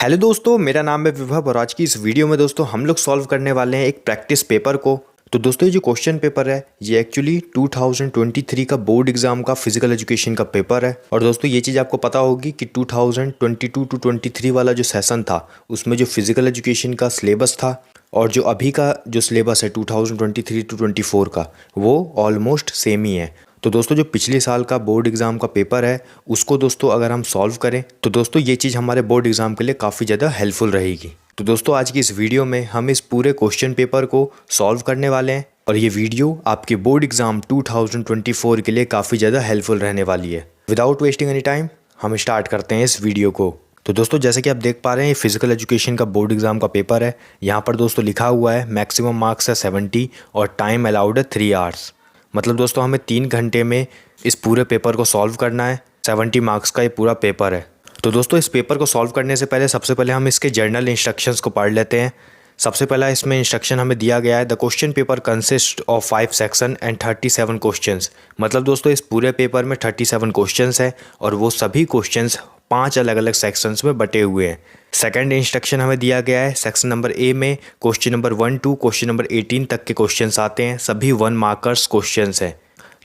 Hello दोस्तों, मेरा नाम है विभव और आज की इस वीडियो में दोस्तों हम लोग सॉल्व करने वाले हैं एक प्रैक्टिस पेपर को। तो दोस्तों ये जो क्वेश्चन पेपर है ये एक्चुअली 2023 का बोर्ड एग्जाम का फिजिकल एजुकेशन का पेपर है। और दोस्तों ये चीज़ आपको पता होगी कि 2022 टू 23 वाला जो सेशन था उसमें जो फिजिकल एजुकेशन का सिलेबस था और जो अभी का जो सिलेबस है 2023 टू 24 का वो ऑलमोस्ट सेम ही है। तो दोस्तों जो पिछले साल का बोर्ड एग्ज़ाम का पेपर है उसको दोस्तों अगर हम सॉल्व करें तो दोस्तों ये चीज़ हमारे बोर्ड एग्ज़ाम के लिए काफ़ी ज़्यादा हेल्पफुल रहेगी। तो दोस्तों आज की इस वीडियो में हम इस पूरे क्वेश्चन पेपर को सॉल्व करने वाले हैं और ये वीडियो आपके बोर्ड एग्ज़ाम 2024 के लिए काफ़ी ज़्यादा हेल्पफुल रहने वाली है। विदाउट वेस्टिंग एनी टाइम हम स्टार्ट करते हैं इस वीडियो को। तो दोस्तों जैसे कि आप देख पा रहे हैं ये फिजिकल एजुकेशन का बोर्ड एग्ज़ाम का पेपर है। यहाँ पर दोस्तों लिखा हुआ है मैक्सिमम मार्क्स है 70 और टाइम अलाउड है 3 आवर्स। मतलब दोस्तों हमें 3 घंटे में इस पूरे पेपर को सॉल्व करना है। 70 मार्क्स का ये पूरा पेपर है। तो दोस्तों इस पेपर को सॉल्व करने से पहले सबसे पहले हम इसके जर्नल इंस्ट्रक्शंस को पढ़ लेते हैं। सबसे पहला इसमें इंस्ट्रक्शन हमें दिया गया है the question paper consist of 5 section and 37 questions. मतलब दोस्तों इस पूरे पेपर में 37 क्वेश्चंस है और वो सभी क्वेश्चंस 5 अलग अलग सेक्शंस में बटे हुए हैं। सेकंड इंस्ट्रक्शन हमें दिया गया है सेक्शन नंबर ए में question number 1 to question number 18 तक के क्वेश्चंस आते हैं, सभी 1 मार्कर्स क्वेश्चंस हैं।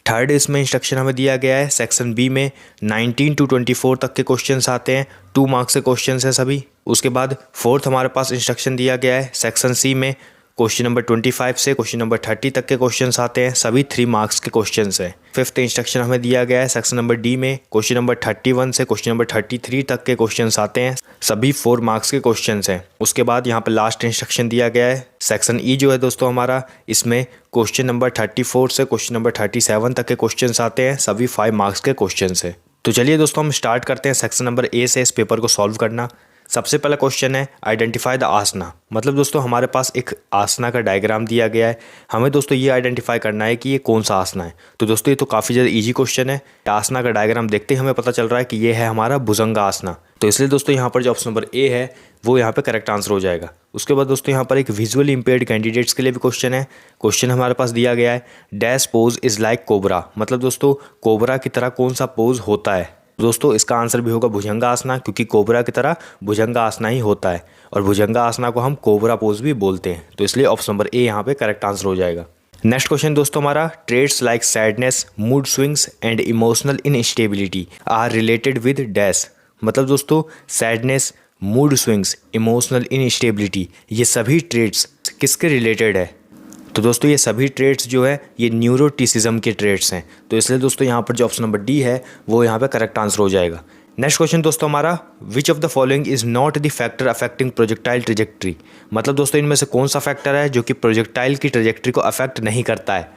थर्ड इसमें इंस्ट्रक्शन हमें दिया गया है सेक्शन बी में 19 टू 24 तक के क्वेश्चंस आते हैं, 2 मार्क्स के क्वेश्चंस हैं सभी। उसके बाद फोर्थ हमारे पास इंस्ट्रक्शन दिया गया है सेक्शन सी में क्वेश्चन नंबर 25 से क्वेश्चन नंबर 30 तक के क्वेश्चंस आते हैं, सभी 3 मार्क्स के क्वेश्चंस हैं। फिफ्थ इंस्ट्रक्शन हमें दिया गया है सेक्शन नंबर डी में क्वेश्चन नंबर 31 से क्वेश्चन नंबर 33 तक के क्वेश्चंस आते हैं, सभी 4 मार्क्स के क्वेश्चंस हैं। उसके बाद यहाँ पर लास्ट इंस्ट्रक्शन दिया गया है सेक्शन ई जो है दोस्तों हमारा, इसमें क्वेश्चन नंबर 34 से क्वेश्चन नंबर 37 तक के क्वेश्चंस आते हैं, सभी 5 मार्क्स के क्वेश्चंस हैं। तो चलिए दोस्तों हम स्टार्ट करते हैं सेक्शन नंबर ए से इस पेपर को सॉल्व करना। सबसे पहला क्वेश्चन है आइडेंटिफाई द आसना। मतलब दोस्तों हमारे पास एक आसना का डायग्राम दिया गया है, हमें दोस्तों ये आइडेंटिफाई करना है कि ये कौन सा आसना है। तो दोस्तों ये तो काफ़ी ज़्यादा इजी क्वेश्चन है। आसना का डायग्राम देखते ही हमें पता चल रहा है कि ये है हमारा भुजंग आसना। तो इसलिए दोस्तों यहाँ पर जो ऑप्शन नंबर ए है वो यहाँ पे करेक्ट आंसर हो जाएगा। उसके बाद दोस्तों यहाँ पर एक विजुअली इंपेयर्ड कैंडिडेट्स के लिए भी क्वेश्चन है। क्वेश्चन हमारे पास दिया गया है dash pose is like cobra. मतलब दोस्तों कोबरा की तरह कौन सा पोज होता है। दोस्तों इसका आंसर भी होगा भुजंगासना, क्योंकि कोबरा की तरह भुजंगासना ही होता है और भुजंगासना को हम कोबरा पोज भी बोलते हैं। तो इसलिए ऑप्शन नंबर ए यहाँ पे करेक्ट आंसर हो जाएगा। नेक्स्ट क्वेश्चन दोस्तों हमारा traits like sadness, mood swings and emotional instability are related with dash. मतलब दोस्तों sadness, mood swings, emotional instability ये सभी ट्रेड्स किसके रिलेटेड है। तो दोस्तों ये सभी ट्रेड्स जो है ये न्यूरोटिसिज्म के ट्रेड्स हैं। तो इसलिए दोस्तों यहाँ पर जो ऑप्शन नंबर डी है वो यहाँ पे करेक्ट आंसर हो जाएगा। नेक्स्ट क्वेश्चन दोस्तों हमारा which of the following is not the factor affecting projectile trajectory. मतलब दोस्तों इनमें से कौन सा फैक्टर है जो कि प्रोजेक्टाइल की ट्रेजेक्ट्री को अफेक्ट नहीं करता है।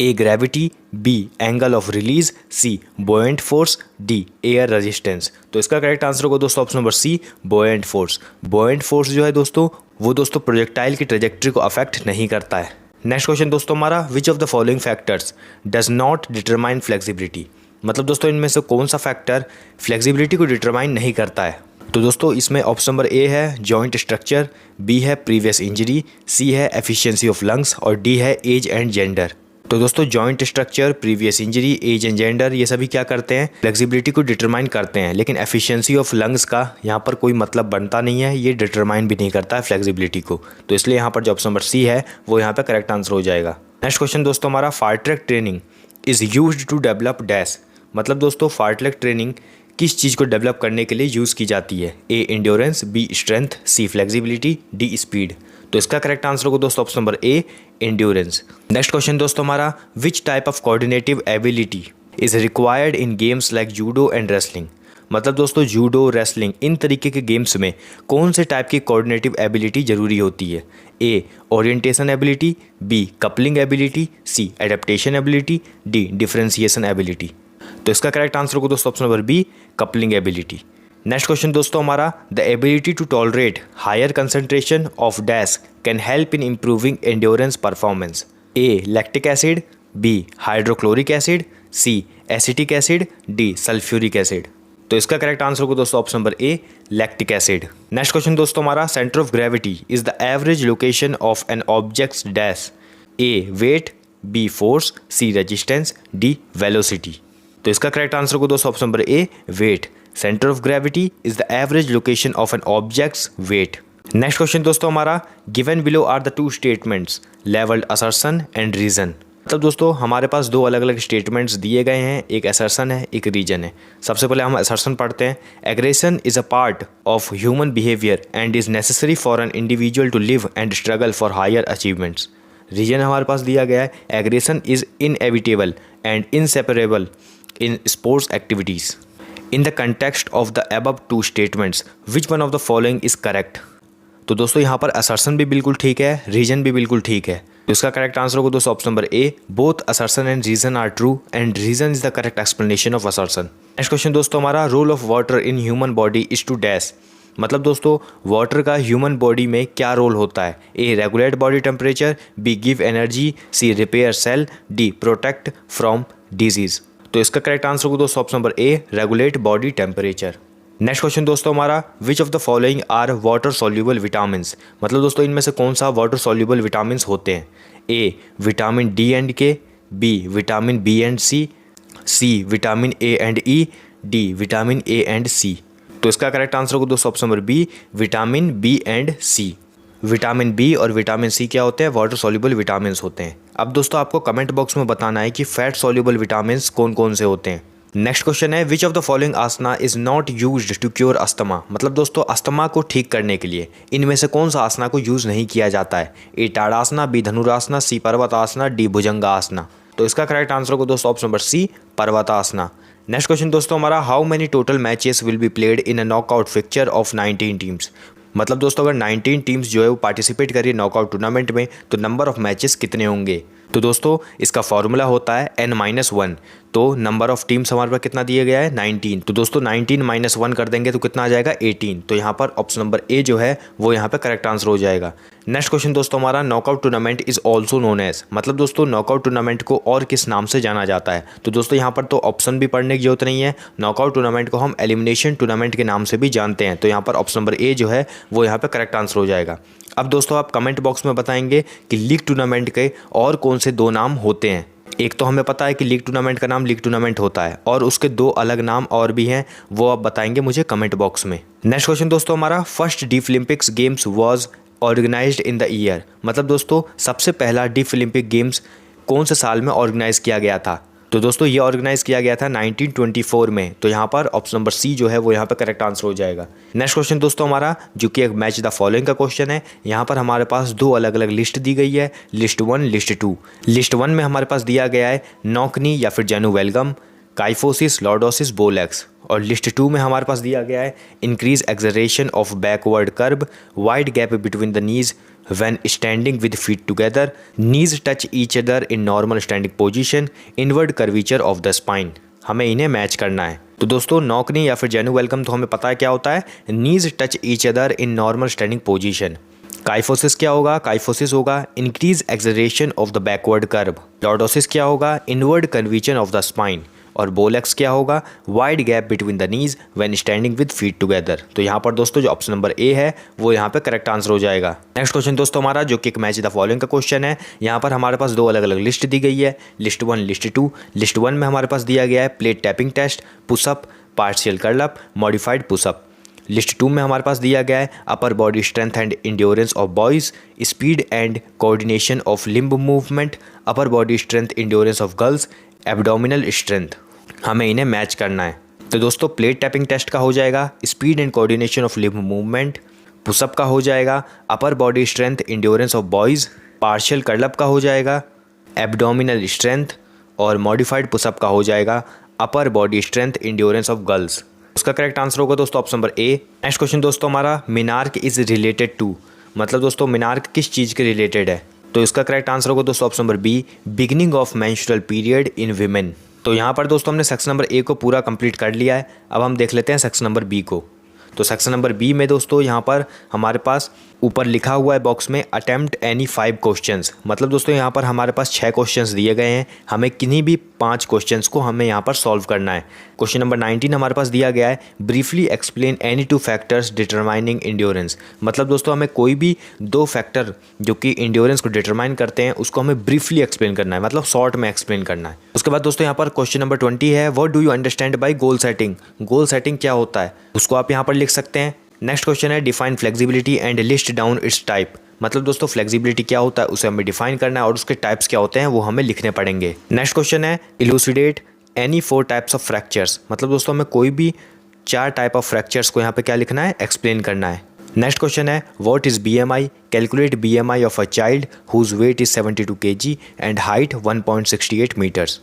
A gravity, B angle of release, C buoyant force, D air resistance. तो इसका करेक्ट आंसर होगा दोस्तों option number C buoyant force. Buoyant force जो है दोस्तों वो दोस्तों प्रोजेक्टाइल की ट्रेजेक्ट्री को अफेक्ट नहीं करता है। नेक्स्ट क्वेश्चन दोस्तों हमारा which of the following factors does not determine flexibility. मतलब दोस्तों इनमें से कौन सा फैक्टर फ्लेक्सिबिलिटी को डिटरमाइन नहीं करता है। तो दोस्तों इसमें ऑप्शन नंबर ए है जॉइंट स्ट्रक्चर, बी है प्रीवियस इंजरी, सी है एफिशिएंसी ऑफ लंग्स और डी है एज एंड जेंडर। तो दोस्तों joint structure, previous injury, age and gender ये सभी क्या करते हैं फ्लेक्सिबिलिटी को डिटरमाइन करते हैं, लेकिन एफिशिएंसी ऑफ लंग्स का यहाँ पर कोई मतलब बनता नहीं है, ये डिटरमाइन भी नहीं करता है फ्लेक्सिबिलिटी को। तो इसलिए यहाँ पर जो ऑप्शन नंबर सी है वो यहाँ पर करेक्ट आंसर हो जाएगा। नेक्स्ट क्वेश्चन दोस्तों हमारा fartlek training is used to develop dash. मतलब दोस्तों फार्ट्रेक ट्रेनिंग किस चीज़ को डेवलप करने के लिए यूज़ की जाती है। ए इंड्योरेंस, बी स्ट्रेंथ, सी फ्लेक्सिबिलिटी, डी स्पीड। तो इसका करेक्ट आंसर होगा दोस्तों ऑप्शन नंबर ए इंड्योरेंस। नेक्स्ट क्वेश्चन दोस्तों हमारा which type of coordinative ability is required in games like judo and wrestling. मतलब दोस्तों जूडो, रेसलिंग इन तरीके के गेम्स में कौन से टाइप की कोऑर्डिनेटिव एबिलिटी जरूरी होती है। A orientation ability, B coupling ability, C adaptation ability, D differentiation ability. तो इसका करेक्ट आंसर होगा दोस्तों option number B coupling ability. Next question दोस्तों हमारा the ability to tolerate higher concentration of dash can help in improving endurance performance. A lactic acid, B hydrochloric acid, C acetic acid, D sulphuric acid. तो इसका correct answer होगा दोस्तों option number A lactic acid. Next question दोस्तों हमारा centre of gravity is the average location of an objects dash. A weight, B force, C resistance, D velocity. तो इसका correct answer होगा दोस्तों option number A weight. Centre of gravity is the average location of an objects weight. Next question दोस्तों हमारा, given below are the two statements labelled assertion and reason. मतलब दोस्तों हमारे पास दो अलग अलग स्टेटमेंट्स दिए गए हैं, एक असर्शन है एक रीजन है। सबसे पहले हम असर्शन पढ़ते हैं। Aggression is a part of human behaviour and is necessary for an individual to live and struggle for higher achievements. Reason हमारे पास दिया गया है, aggression is inevitable and inseparable in sports activities. In the context of the above two statements which one of the following is correct. तो दोस्तों यहाँ पर assertion भी बिल्कुल ठीक है, रीजन भी बिल्कुल ठीक है। तो इसका करेक्ट आंसर होगा दोस्तों option number A, both assertion and reason are true and reason is the correct explanation of assertion. Next question दोस्तों हमारा, role of water in human body is to dash. मतलब दोस्तों वाटर का human body में क्या role होता है। A regulate body temperature, B give energy, C repair cell, D protect from disease. तो इसका करेक्ट आंसर होगा दोस्तों option number A, regulate body temperature. Next question दोस्तों हमारा, which of the following are water soluble vitamins. मतलब दोस्तों इनमें से कौन सा वाटर सॉल्यूबल विटामिन्स होते हैं। A vitamin D and K, B vitamin B and C, C vitamin A and E, D vitamin A and C. तो इसका करेक्ट आंसर होगा दोस्तों option number B, vitamin B and C. Vitamin B और vitamin C क्या होते हैं, water soluble vitamins होते हैं। अब दोस्तों आपको कमेंट बॉक्स में बताना है कि फैट सॉल्यूबल विटामिन्स कौन कौन से होते हैं। नेक्स्ट क्वेश्चन है, which of the following asana is not used to cure asthma. मतलब दोस्तों अस्थमा को ठीक करने के लिए इनमें से कौन सा आसना को यूज नहीं किया जाता है। A Tadasana, B Dhanurasana, C Parvatasana, D Bhujangasana. तो इसका करेक्ट आंसर होगा दोस्तों option number C, Parvatasana. Next question दोस्तों हमारा, how many total matches will be played in a knockout fixture of 19 teams. मतलब दोस्तों अगर 19 टीम्स जो है वो पार्टिसिपेट करिए नॉकआउट टूर्नामेंट में तो नंबर ऑफ मैचेस कितने होंगे। तो दोस्तों इसका फॉर्मूला होता है n-1। तो नंबर ऑफ टीम्स हमारे पास कितना दिया गया है 19। तो दोस्तों 19 - 1 कर देंगे तो कितना आ जाएगा 18। तो यहाँ पर ऑप्शन नंबर ए जो है वो यहाँ पे करेक्ट आंसर हो जाएगा। नेक्स्ट क्वेश्चन दोस्तों हमारा, knockout tournament is also known as. मतलब दोस्तों नॉकआउट टूर्नामेंट को और किस नाम से जाना जाता है। तो दोस्तों यहाँ पर तो ऑप्शन भी पढ़ने की जरूरत नहीं है। नॉकआउट टूर्नामेंट को हम एलिमिनेशन टूर्नामेंट के नाम से भी जानते हैं। तो यहाँ पर ऑप्शन नंबर ए जो है वो यहाँ पर करेक्ट आंसर हो जाएगा। अब दोस्तों आप कमेंट बॉक्स में बताएंगे कि लीग टूर्नामेंट के और कौन से दो नाम होते हैं। एक तो हमें पता है कि लीग टूर्नामेंट का नाम लीग टूर्नामेंट होता है और उसके दो अलग नाम और भी हैं, वो आप बताएंगे मुझे कमेंट बॉक्स में। नेक्स्ट क्वेश्चन दोस्तों हमारा, first Deaflympics games was organised in the year. मतलब दोस्तों सबसे पहला डीफलिम्पिक गेम्स कौन से साल में ऑर्गेनाइज किया गया था। तो दोस्तों ये ऑर्गेनाइज किया गया था 1924 में। तो यहाँ पर ऑप्शन नंबर सी जो है वो यहाँ पर करेक्ट आंसर हो जाएगा। नेक्स्ट क्वेश्चन दोस्तों हमारा, जो कि एक मैच द फॉलोइंग का क्वेश्चन है। यहाँ पर हमारे पास दो अलग अलग लिस्ट दी गई है, लिस्ट 1 लिस्ट 2। लिस्ट 1 में हमारे पास दिया गया है नॉकनी या फिर जेनुवेल्गम, काइफोसिस, लॉर्डोसिस, बोलेक्स। और लिस्ट 2 में हमारे पास दिया गया है increase acceleration of backward curve, wide gap between the knees when standing with feet together, knees touch each other in normal standing position, inward curvature of the spine। हमें इन्हें match करना है। तो दोस्तों नॉकनी या फिर जेनुवेल्गम तो हमें पता है क्या होता है, knees touch each other in normal standing position. Kyphosis क्या होगा, काइफोसिस होगा increase acceleration of the backward curve. Lordosis क्या होगा, inward curvature of the spine. और बोलेक्स क्या होगा, wide gap between the knees when standing with feet together. तो यहाँ पर दोस्तों जो ऑप्शन नंबर ए है वो यहाँ पे करेक्ट आंसर हो जाएगा। नेक्स्ट क्वेश्चन दोस्तों हमारा, जो कि एक मैच द फॉलोइंग का क्वेश्चन है। यहाँ पर हमारे पास दो अलग अलग लिस्ट दी गई है, लिस्ट 1 लिस्ट 2। लिस्ट 1 में हमारे पास दिया गया है plate tapping test, pushup, partial curl up, modified pushup. List 2 में हमारे पास दिया गया है upper body strength and endurance of boys, speed and coordination of limb movement, upper body strength endurance of girls, abdominal strength. हमें इन्हें match करना है। तो दोस्तों प्लेट टैपिंग टेस्ट का हो जाएगा speed and coordination of limb movement, pushup का हो जाएगा upper body strength endurance of boys, partial curl up का हो जाएगा एब्डोमिनल स्ट्रेंथ, और मॉडिफाइड पुशअप का हो जाएगा upper body strength endurance of girls. उसका करेक्ट आंसर होगा दोस्तों option number A. Next question दोस्तों हमारा, मिनार्क इज रिलेटेड टू। मतलब दोस्तों मिनार्क किस चीज़ के रिलेटेड है। तो इसका करेक्ट आंसर होगा दोस्तों option number B, beginning of menstrual period in women. तो यहाँ पर दोस्तों हमने सेक्शन नंबर ए को पूरा कंप्लीट कर लिया है। अब हम देख लेते हैं सेक्शन नंबर बी को। तो सेक्शन नंबर बी में दोस्तों यहाँ पर हमारे पास ऊपर लिखा हुआ है बॉक्स में अटेम्प्ट एनी 5 क्वेश्चंस, मतलब दोस्तों यहाँ पर हमारे पास 6 क्वेश्चंस दिए गए हैं, हमें किन्हीं भी 5 क्वेश्चंस को हमें यहाँ पर सॉल्व करना है। क्वेश्चन नंबर 19 हमारे पास दिया गया है, briefly explain any 2 factors determining endurance. मतलब दोस्तों हमें कोई भी 2 फैक्टर जो कि इंड्योरेंस को डिटरमाइन करते हैं उसको हमें ब्रीफली एक्सप्लेन करना है, मतलब शॉर्ट में एक्सप्लेन करना है। उसके बाद दोस्तों यहाँ पर क्वेश्चन नंबर 20 है, what do you understand by goal setting. Goal setting क्या होता है उसको आप यहाँ पर लिख सकते हैं। नेक्स्ट क्वेश्चन है, define flexibility and list down it's type. मतलब दोस्तों फ्लेक्सिबिलिटी क्या होता है उसे हमें डिफाइन करना है और उसके टाइप्स क्या होते हैं वो हमें लिखने पड़ेंगे। नेक्स्ट क्वेश्चन है, इलूसिडेट एनी 4 टाइप्स ऑफ फ्रैक्चर्स। मतलब दोस्तों हमें कोई भी 4 टाइप ऑफ फ्रैक्चर्स को यहाँ पे क्या लिखना है, एक्सप्लेन करना है। नेक्स्ट क्वेश्चन है, what is BMI, calculate BMI of a child whose weight is 72 kg and height 1.68 metres.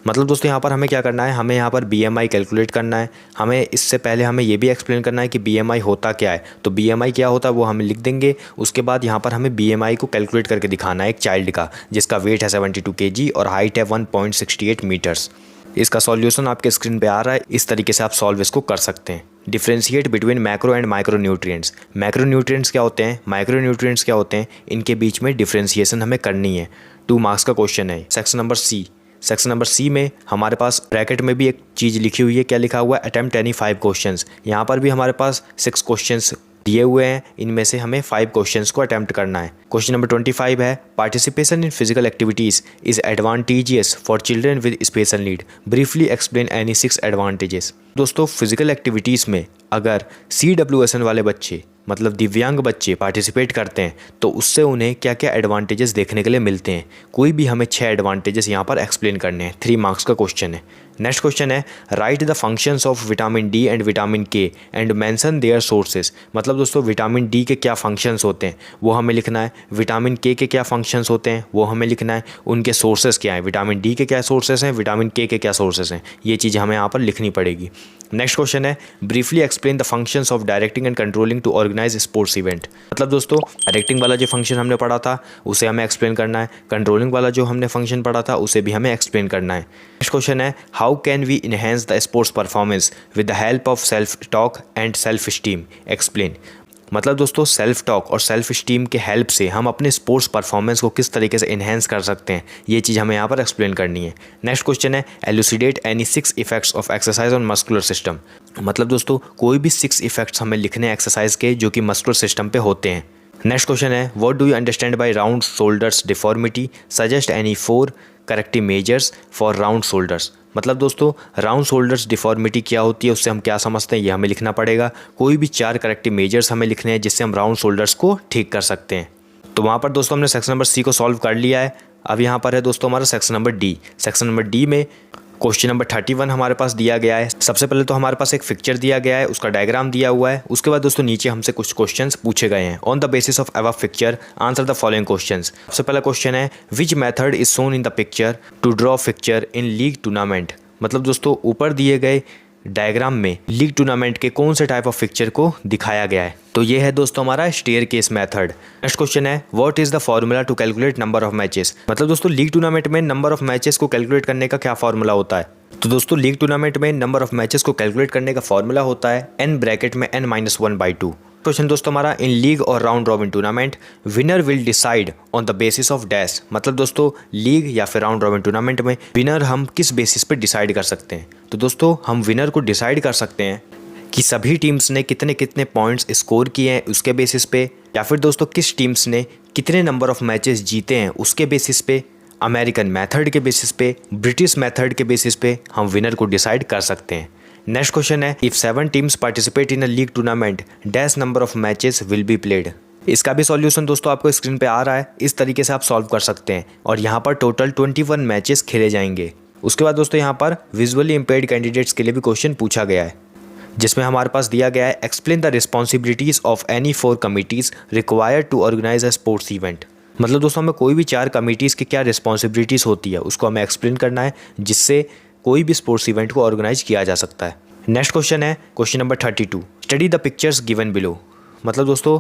मतलब दोस्तों यहाँ पर हमें क्या करना है, हमें यहाँ पर BMI कैलकुलेट करना है। हमें इससे पहले हमें ये भी एक्सप्लेन करना है कि BMI होता क्या है। तो BMI क्या होता है वो हम लिख देंगे। उसके बाद यहाँ पर हमें BMI को कैलकुलेट करके दिखाना है एक चाइल्ड का जिसका वेट है 72 kg और हाइट है 1.68 मीटर्स। इसका सॉल्यूशन आपके स्क्रीन पे आ रहा है, इस तरीके से आप सॉल्व इसको कर सकते हैं। Differentiate between macro and micro nutrients. Macro nutrients क्या होते हैं, माइक्रो न्यूट्रिएंट्स क्या होते हैं, इनके बीच में डिफ्रेंशिएशन हमें करनी है। 2 मार्क्स का क्वेश्चन है। Section number C। Section number C में हमारे पास ब्रैकेट में भी एक चीज़ लिखी हुई है, क्या लिखा हुआ है, अटेम्प्ट एनी 5 क्वेश्चंस। यहाँ पर भी हमारे पास 6 क्वेश्चंस दिए हुए हैं, इनमें से हमें 5 क्वेश्चंस को अटेम्प्ट करना है। क्वेश्चन नंबर 25 है, participation in physical activities is advantageous for children with special need, briefly explain any 6 advantages. दोस्तों फिजिकल एक्टिविटीज़ में अगर CWSN वाले बच्चे मतलब दिव्यांग बच्चे पार्टिसिपेट करते हैं तो उससे उन्हें क्या क्या एडवांटेजेस देखने के लिए मिलते हैं। कोई भी हमें 6 एडवांटेजेस यहाँ पर एक्सप्लेन करने हैं। 3 मार्क्स का क्वेश्चन है। नेक्स्ट क्वेश्चन है, write the functions of vitamin D and vitamin K and mention their sources. मतलब दोस्तों विटामिन D के क्या फंक्शंस होते हैं वो हमें लिखना है, विटामिन K के क्या फंक्शंस होते हैं वो हमें लिखना है, उनके सोर्सेज क्या हैं, विटामिन D के क्या सोर्सेज हैं, विटामिन K के क्या सोर्सेज हैं, ये चीज़ हमें यहाँ पर लिखनी पड़ेगी। नेक्स्ट क्वेश्चन है, briefly explain the functions of directing and controlling to organise sports event. मतलब दोस्तों डायरेक्टिंग वाला जो फंक्शन हमने पढ़ा था उसे हमें एक्सप्लेन करना है, कंट्रोलिंग वाला जो हमने फंक्शन पढ़ा था उसे भी हमें एक्सप्लेन करना है। नेक्स्ट क्वेश्चन है, how can we enhance the sports performance with the help of self talk and self esteem, explain. मतलब दोस्तों सेल्फ टॉक और सेल्फ स्टीम के हेल्प से हम अपने स्पोर्ट्स परफॉर्मेंस को किस तरीके से इन्हेंस कर सकते हैं, ये चीज़ हमें यहाँ पर एक्सप्लेन करनी है। नेक्स्ट क्वेश्चन है, elucidate any 6 effects of exercise on muscular system. मतलब दोस्तों कोई भी 6 इफेक्ट्स हमें लिखने हैं एक्सरसाइज के जो कि मस्कुलर सिस्टम पे होते हैं। नेक्स्ट क्वेश्चन है, what do you understand by round shoulders deformity, suggest any 4 corrective measures for round shoulders. मतलब दोस्तों राउंड शोल्डर्स डिफॉर्मिटी क्या होती है उससे हम क्या समझते हैं ये हमें लिखना पड़ेगा। कोई भी 4 करेक्टिव मेजर्स हमें लिखने हैं जिससे हम राउंड शोल्डर्स को ठीक कर सकते हैं। तो वहाँ पर दोस्तों हमने सेक्शन नंबर C को सॉल्व कर लिया है। अब यहाँ पर है दोस्तों हमारा section number D। Section number D में क्वेश्चन नंबर 31 हमारे पास दिया गया है। सबसे पहले तो हमारे पास एक पिक्चर दिया गया है, उसका डायग्राम दिया हुआ है। उसके बाद दोस्तों नीचे हमसे कुछ क्वेश्चंस पूछे गए हैं। On the basis of above picture answer the following questions. सबसे पहला क्वेश्चन है, which method is shown in the picture to draw picture in league tournament. मतलब दोस्तों ऊपर दिए गए डायग्राम में लीग टूर्नामेंट के कौन से टाइप ऑफ पिक्चर को दिखाया गया है, तो ये है दोस्तों हमारा स्टेयरकेस मेथड। नेक्स्ट क्वेश्चन है, what is the formula to calculate number of matches. मतलब दोस्तों लीग टूर्नामेंट में नंबर ऑफ मैचेस को कैलकुलेट करने का क्या फॉर्मूला होता है। तो दोस्तों लीग टूर्नामेंट में नंबर ऑफ मैचेस को कैलकुलेट करने का फॉर्मूला होता है n ब्रैकेट में n-1/2। क्वेश्चन दोस्तों हमारा, इन लीग और round robin tournament winner will decide on the basis of dash. मतलब दोस्तों लीग या फिर राउंड रॉबिन टूर्नामेंट में विनर हम किस बेसिस पे डिसाइड कर सकते हैं। तो दोस्तों हम विनर को डिसाइड कर सकते हैं कि सभी टीम्स ने कितने कितने पॉइंट्स स्कोर किए हैं उसके बेसिस पे, या फिर दोस्तों किस टीम्स ने कितने नंबर ऑफ मैचेस जीते हैं उसके बेसिस पे, अमेरिकन मेथड के बेसिस पे, ब्रिटिश मेथड के बेसिस पे हम विनर को डिसाइड कर सकते हैं। नेक्स्ट क्वेश्चन है, if 7 teams participate in a league tournament dash number of matches will be played. इसका भी सॉल्यूशन दोस्तों आपको स्क्रीन पे आ रहा है, इस तरीके से आप सॉल्व कर सकते हैं और यहाँ पर टोटल 21 मैचेस खेले जाएंगे। उसके बाद दोस्तों यहाँ पर विजुअली इम्पेयर्ड कैंडिडेट्स के लिए भी क्वेश्चन पूछा गया है जिसमें हमारे पास दिया गया है, explain the responsibilities of any 4 committees required to organise a sports event. मतलब दोस्तों हमें कोई भी 4 कमिटीज़ की क्या रिस्पॉन्सिबिलिटीज़ होती है उसको हमें एक्सप्लेन करना है जिससे कोई भी स्पोर्ट्स इवेंट को ऑर्गेनाइज किया जा सकता है। नेक्स्ट क्वेश्चन है question number 32, study the pictures given below. मतलब दोस्तों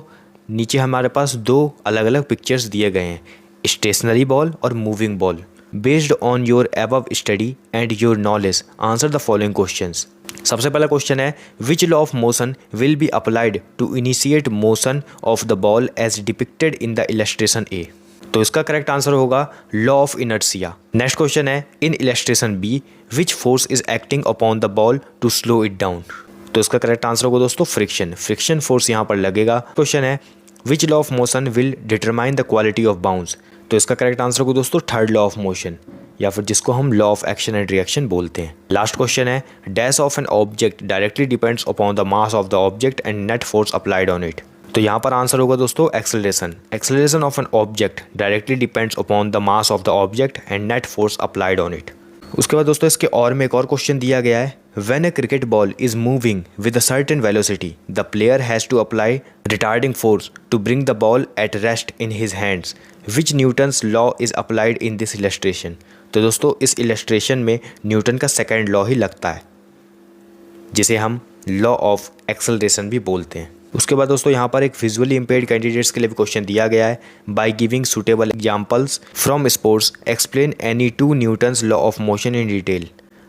नीचे हमारे पास 2 अलग अलग पिक्चर्स दिए गए हैं, स्टेशनरी बॉल और moving ball. Based on your above study and your knowledge answer the following questions. सबसे पहला क्वेश्चन है which law of motion will be applied to initiate motion of the ball as depicted in the illustration A. तो इसका correct answer होगा law of inertia. Next question है in illustration B which force is acting upon the ball to slow it down. तो इसका correct answer होगा दोस्तों friction, friction force यहाँ पर लगेगा। क्वेश्चन है which law of motion will determine the quality of bounce. तो इसका करेक्ट आंसर होगा दोस्तों थर्ड लॉ ऑफ मोशन, या फिर जिसको हम law of action and reaction बोलते हैं। लास्ट क्वेश्चन है dash of an object directly depends upon the mass of the object and net force applied on it. तो यहाँ पर आंसर होगा दोस्तों acceleration. Acceleration of an object directly depends upon the mass of the object and net force applied on it. उसके बाद दोस्तों इसके और में एक और क्वेश्चन दिया गया है when a cricket ball is moving with a certain velocity the player has to apply retarding force to bring the ball at rest in his hands which Newton's law is applied in this illustration. तो दोस्तों इस illustration में Newton का second law ही लगता है, जिसे हम law of acceleration भी बोलते हैं। उसके बाद दोस्तों यहाँ पर एक विजुअली इम्पेयर्ड कैंडिडेट्स के लिए भी क्वेश्चन दिया गया है by giving suitable examples from sports explain any two Newton's law of motion in detail.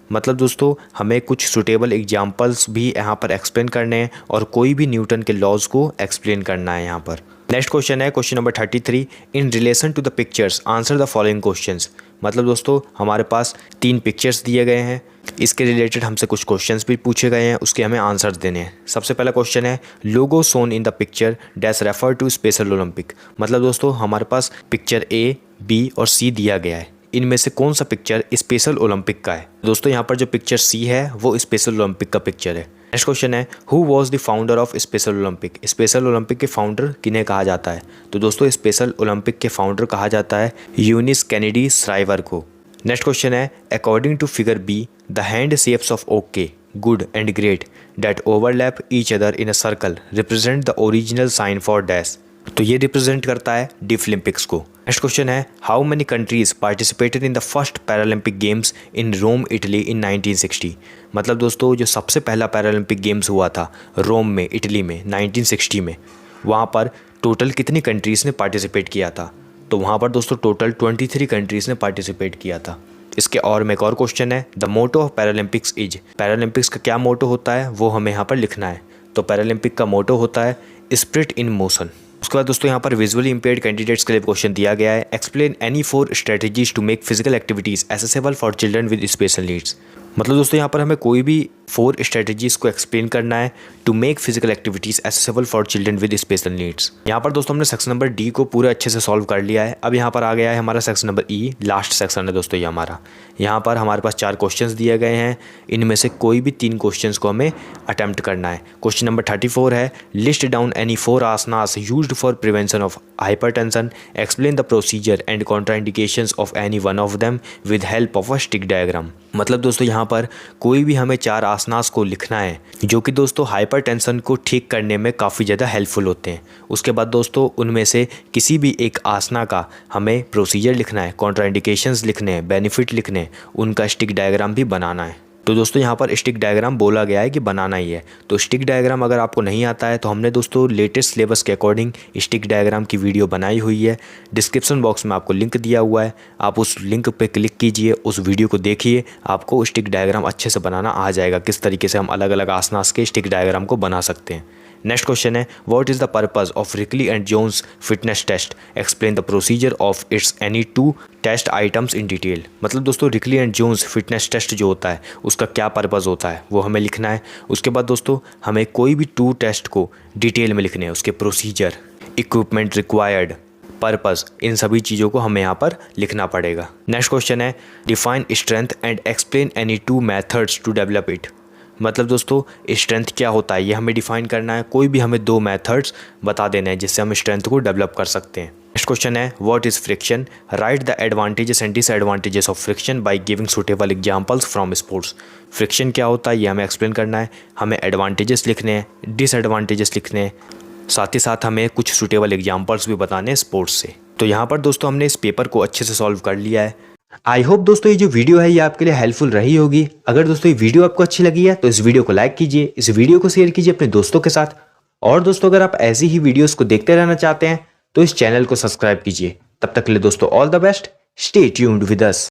मतलब दोस्तों हमें कुछ सुटेबल एग्जांपल्स भी यहाँ पर एक्सप्लेन करने हैं और कोई भी न्यूटन के लॉज को एक्सप्लेन करना है यहाँ पर। नेक्स्ट क्वेश्चन है question number 33 in relation to the pictures answer the following questions. मतलब दोस्तों हमारे पास 3 पिक्चर्स दिए गए हैं, इसके रिलेटेड हमसे कुछ क्वेश्चंस भी पूछे गए हैं, उसके हमें आंसर्स देने हैं। सबसे पहला क्वेश्चन है logo shown in the picture dash refer to special Olympic. मतलब दोस्तों हमारे पास पिक्चर ए, बी और सी दिया गया है, इनमें से कौन सा पिक्चर स्पेशल ओलंपिक का है। दोस्तों यहाँ पर जो पिक्चर सी है वो स्पेशल ओलंपिक का पिक्चर है। नेक्स्ट क्वेश्चन है who was the founder of special Olympic. Special Olympic के फाउंडर किन्हें कहा जाता है। तो दोस्तों स्पेशल ओलंपिक के फाउंडर कहा जाता है यूनिस कैनेडी श्राइवर को। नेक्स्ट क्वेश्चन है according to figure B the hand shapes of okay good and great that overlap each other in a circle represent the original sign for dash. तो ये represent करता है Deaflympics को। Next question है how many countries participated in the first Paralympic games in Rome Italy in 1960। मतलब दोस्तों जो सबसे पहला पैरालंपिक गेम्स हुआ था रोम में इटली में 1960 में, वहाँ पर टोटल कितनी कंट्रीज़ ने पार्टिसिपेट किया था। तो वहाँ पर दोस्तों टोटल 23 कंट्रीज़ ने पार्टिसिपेट किया था। इसके और में एक और क्वेश्चन है the motto of Paralympics is. Paralympics का क्या मोटो होता है वो हमें यहाँ पर लिखना है। तो पैरालंपिक का मोटो होता है स्पिरिट इन मोशन। उसके बाद दोस्तों यहाँ पर विजुअली इम्पेयर्ड कैंडिडेट्स के लिए क्वेश्चन दिया गया है explain any 4 strategies to make physical activities accessible for children with special needs. मतलब दोस्तों यहाँ पर हमें कोई भी 4 स्ट्रेटजीज को एक्सप्लेन करना है to make physical activities accessible for children with special needs. यहाँ पर दोस्तों हमने सेक्शन नंबर डी को पूरा अच्छे से सॉल्व कर लिया है। अब यहाँ पर आ गया है हमारा सेक्शन नंबर ई, लास्ट सेक्शन है दोस्तों ये हमारा। यहाँ पर हमारे पास 4 क्वेश्चंस दिए गए हैं, इनमें से कोई भी 3 क्वेश्चंस को हमें अटेम्प्ट करना है। क्वेश्चन नंबर 34 है list down any 4 asanas used for prevention of hypertension explain the procedure and contraindications of any one of them with help of a stick diagram. मतलब दोस्तों यहाँ पर कोई भी हमें 4 आसनास को लिखना है जो कि दोस्तों हाइपरटेंशन को ठीक करने में काफ़ी ज़्यादा हेल्पफुल होते हैं। उसके बाद दोस्तों उनमें से किसी भी एक आसना का हमें प्रोसीजर लिखना है, कॉन्ट्राइंडिकेशंस लिखने हैं, बेनिफिट लिखने हैं, उनका स्टिक डायग्राम भी बनाना है। तो दोस्तों यहाँ पर स्टिक डायग्राम बोला गया है कि बनाना ही है। तो स्टिक डायग्राम अगर आपको नहीं आता है तो हमने दोस्तों लेटेस्ट सिलेबस के अकॉर्डिंग स्टिक डायग्राम की वीडियो बनाई हुई है। डिस्क्रिप्शन बॉक्स में आपको लिंक दिया हुआ है, आप उस लिंक पे क्लिक कीजिए, उस वीडियो को देखिए, आपको स्टिक डायग्राम अच्छे से बनाना आ जाएगा, किस तरीके से हम अलग अलग आसनास के स्टिक डायग्राम को बना सकते हैं। नेक्स्ट क्वेश्चन है what is the purpose of Rikli and Jones fitness test explain the procedure of its any 2 test items in detail. मतलब दोस्तों Rikli and Jones fitness test जो होता है उसका क्या पर्पस होता है वो हमें लिखना है। उसके बाद दोस्तों हमें कोई भी 2 टेस्ट को डिटेल में लिखने हैं, उसके प्रोसीजर, इक्विपमेंट रिक्वायर्ड, पर्पस, इन सभी चीज़ों को हमें यहाँ पर लिखना पड़ेगा। नेक्स्ट क्वेश्चन है define strength and explain any 2 methods to develop it. मतलब दोस्तों स्ट्रेंथ क्या होता है ये हमें डिफाइन करना है, कोई भी हमें 2 मेथड्स बता देने हैं जिससे हम स्ट्रेंथ को डेवलप कर सकते हैं। नेक्स्ट क्वेश्चन है what is friction right the advantages and disadvantages of friction by giving suitable examples from sports. Friction क्या होता है ये हमें एक्सप्लेन करना है, हमें एडवांटेजेस लिखने हैं, डिसएडवांटेजेस लिखने हैं, साथ ही साथ हमें कुछ सुटेबल एग्जांपल्स भी बताने हैं स्पोर्ट्स से। तो यहाँ पर दोस्तों हमने इस पेपर को अच्छे से सॉल्व कर लिया है। आई होप दोस्तों ये जो वीडियो है ये आपके लिए हेल्पफुल रही होगी। अगर दोस्तों ये वीडियो आपको अच्छी लगी है तो इस वीडियो को लाइक कीजिए, इस वीडियो को शेयर कीजिए अपने दोस्तों के साथ। और दोस्तों अगर आप ऐसी ही वीडियोस को देखते रहना चाहते हैं तो इस चैनल को सब्सक्राइब कीजिए। तब तक के लिए दोस्तों all the best, stay tuned with us.